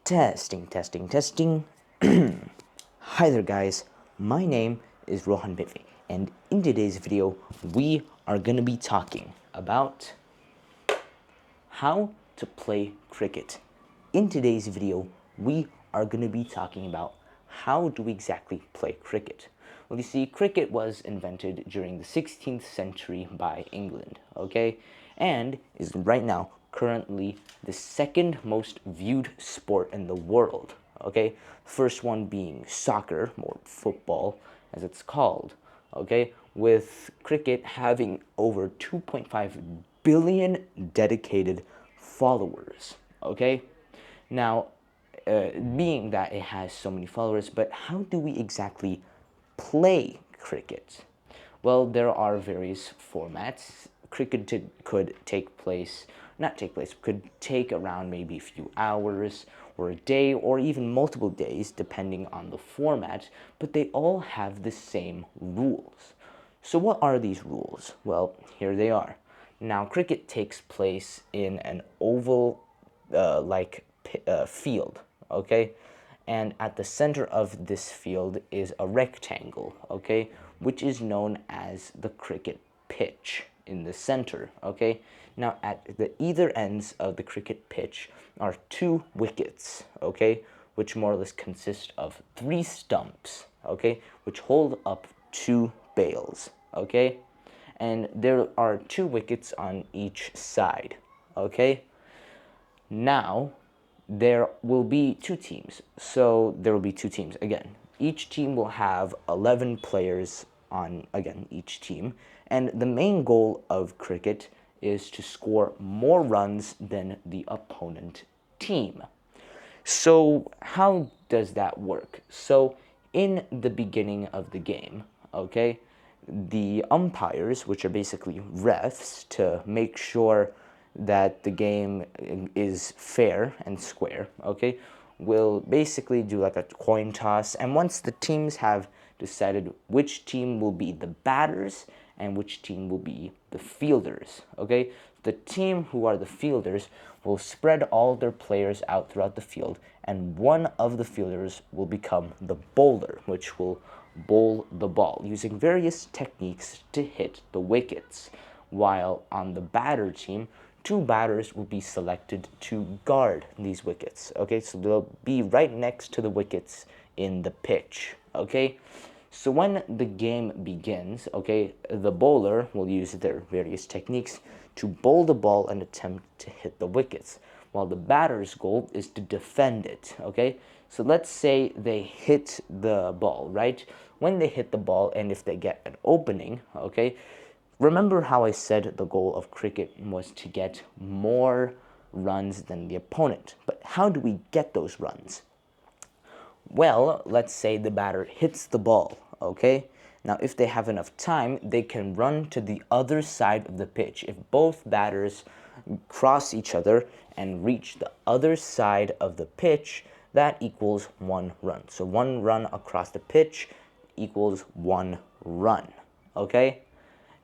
Testing, testing, testing. Hi there guys, my name is Rohan Bifi, and in today's video we are going to be talking about how to play cricket. In today's video we are going to be talking about how do we exactly play cricket. Well, you see, cricket was invented during the 16th century by England, okay, and is right now currently the second most viewed sport in the world, okay? First one being soccer, or football as it's called, okay? With cricket having over 2.5 billion dedicated followers, okay? Now, being that it has so many followers, but how do we exactly play cricket? Well, there are various formats. Cricket could take place, not take place, could take around maybe a few hours or a day or even multiple days depending on the format, but they all have the same rules. So what are these rules? Well, here they are. Now, cricket takes place in an oval field, okay? And at the center of this field is a rectangle, okay, which is known as the cricket pitch in the center, okay? Now, at the either ends of the cricket pitch are two wickets, okay, which more or less consist of three stumps, okay, which hold up two bails, okay? And there are two wickets on each side, okay? Now, there will be two teams. So there will be two teams again. Each team will have 11 players on, again, each team. And the main goal of cricket is to score more runs than the opponent team. So how does that work? So in the beginning of the game, okay, the umpires, which are basically refs to make sure that the game is fair and square, okay, will basically do like a coin toss. And once the teams have decided which team will be the batters and which team will be the fielders, okay, the team who are the fielders will spread all their players out throughout the field, and one of the fielders will become the bowler, which will bowl the ball using various techniques to hit the wickets, while on the batter team, two batters will be selected to guard these wickets, okay? So they'll be right next to the wickets in the pitch, okay? So when the game begins, okay, the bowler will use their various techniques to bowl the ball and attempt to hit the wickets, while the batter's goal is to defend it, okay? So let's say they hit the ball, right? When they hit the ball and if they get an opening, okay, remember how I said the goal of cricket was to get more runs than the opponent. But how do we get those runs? Well, let's say the batter hits the ball, okay? Now, if they have enough time, they can run to the other side of the pitch. If both batters cross each other and reach the other side of the pitch, that equals one run. So one run across the pitch equals one run, okay?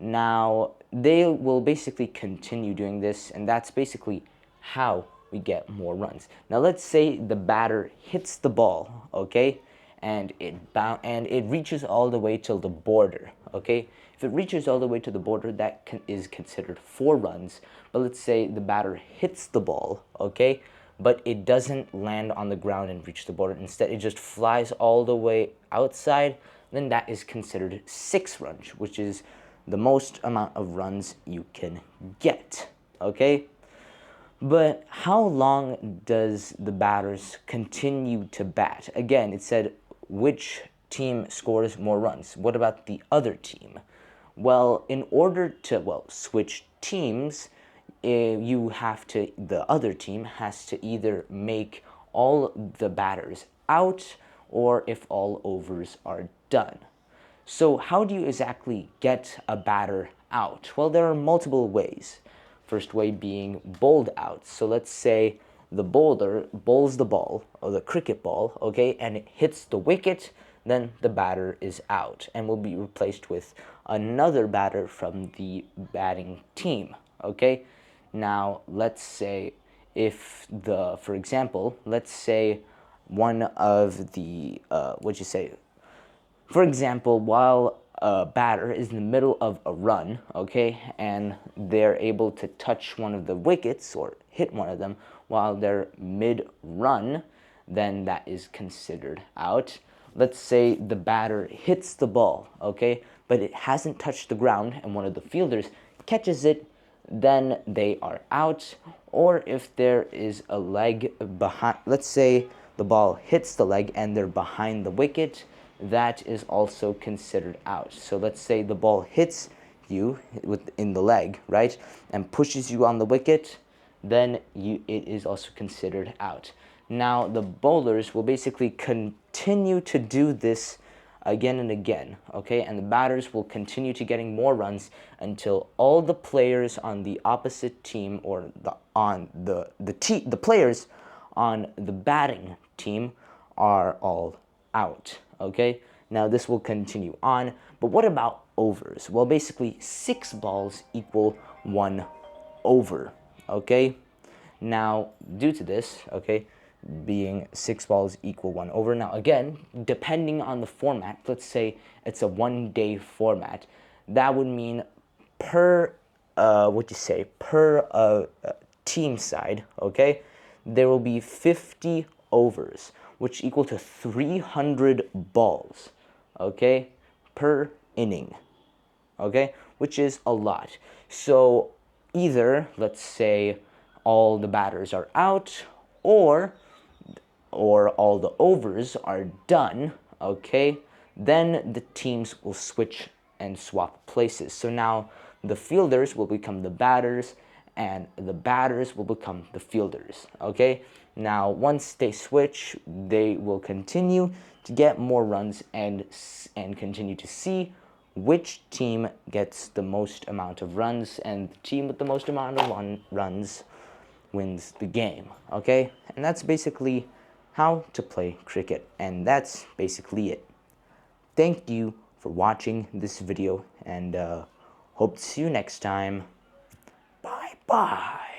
Now, they will basically continue doing this, and that's basically how we get more runs. Now, let's say the batter hits the ball, okay, and it reaches all the way till the border, okay? If it reaches all the way to the border, that is considered 4 runs. But let's say the batter hits the ball, okay, but it doesn't land on the ground and reach the border. Instead, it just flies all the way outside. Then that is considered 6 runs, which is the most amount of runs you can get, okay? But how long does the batters continue to bat? Again, it said which team scores more runs. What about the other team? Well, in order to, switch teams, the other team has to either make all the batters out or if all overs are done. So how do you exactly get a batter out? Well, there are multiple ways. First way being bowled out. So let's say the bowler bowls the ball, or the cricket ball, okay, and it hits the wicket, then the batter is out and will be replaced with another batter from the batting team, okay? Now, let's say if for example, let's say one of the, for example, while a batter is in the middle of a run, okay, and they're able to touch one of the wickets or hit one of them while they're mid-run, then that is considered out. Let's say the batter hits the ball, okay, but it hasn't touched the ground and one of the fielders catches it, then they are out. Or if there is a leg behind, let's say the ball hits the leg and they're behind the wicket, that is also considered out. So let's say the ball hits you in the leg, right, and pushes you on the wicket, then it is also considered out. Now the bowlers will basically continue to do this again and again, okay, and the batters will continue to getting more runs until all the players on the opposite team, or the players on the batting team, are all out, okay. Now this will continue on, but what about overs? Well, basically 6 balls equal 1 over, okay. Now due to this, okay, being 6 balls equal 1 over. Now again, depending on the format, let's say it's a 1-day format, that would mean per team side, okay, there will be 50 overs, which equal to 300 balls, okay, per inning, okay, which is a lot. So either, let's say, all the batters are out, or all the overs are done, okay, then the teams will switch and swap places. So now the fielders will become the batters, and the batters will become the fielders, okay. Now once they switch, they will continue to get more runs and continue to see which team gets the most amount of runs, and the team with the most amount of runs wins the game, okay. And that's basically how to play cricket, and that's basically it. Thank you for watching this video, and hope to see you next time. Bye bye.